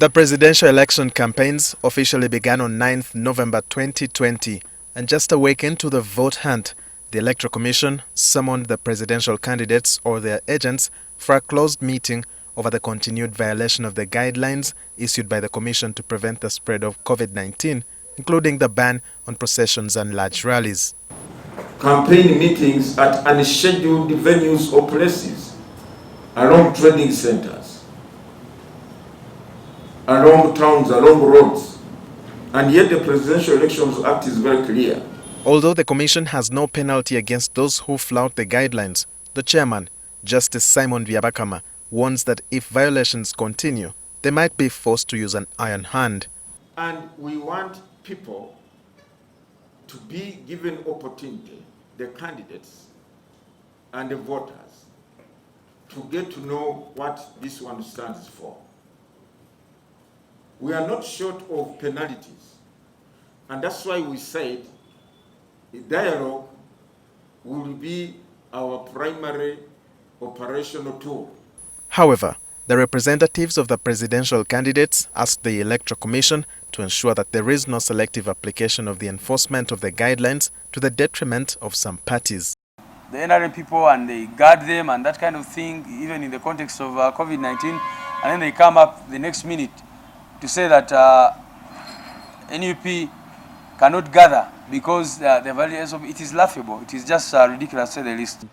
The presidential election campaigns officially began on 9th November 2020, and just a week into the vote hunt, the Electoral Commission summoned the presidential candidates or their agents for a closed meeting over the continued violation of the guidelines issued by the Commission to prevent the spread of COVID-19, including the ban on processions and large rallies. Campaign meetings at unscheduled venues or places, along trading centers, along towns, along roads, and yet the Presidential Elections Act is very clear. Although the Commission has no penalty against those who flout the guidelines, the chairman, Justice Simon Vyabakama, warns that if violations continue, they might be forced to use an iron hand. And we want people to be given opportunity, the candidates and the voters, to get to know what this one stands for. We are not short of penalties, and that's why we said the dialogue will be our primary operational tool. However, the representatives of the presidential candidates asked the Electoral Commission to ensure that there is no selective application of the enforcement of the guidelines to the detriment of some parties. The NRM people, and they guard them and that kind of thing, even in the context of COVID-19, and then they come up the next minute to say that NUP cannot gather because the value SOP, it is laughable. It is just ridiculous to say the least.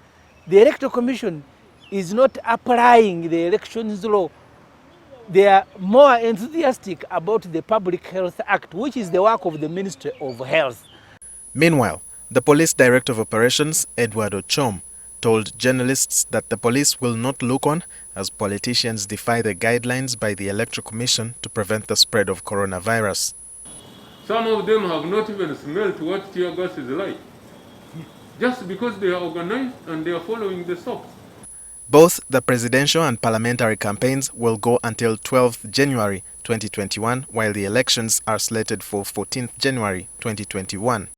The Electoral Commission is not applying the elections law. They are more enthusiastic about the Public Health Act, which is the work of the Ministry of Health. Meanwhile, the Police Director of Operations, Edward Ochom, told journalists that the police will not look on as politicians defy the guidelines by the Electoral Commission to prevent the spread of coronavirus. Some of them have not even smelled what tear gas is like, just because they are organized and they are following the SOP. Both the presidential and parliamentary campaigns will go until 12th January 2021, while the elections are slated for 14th January 2021.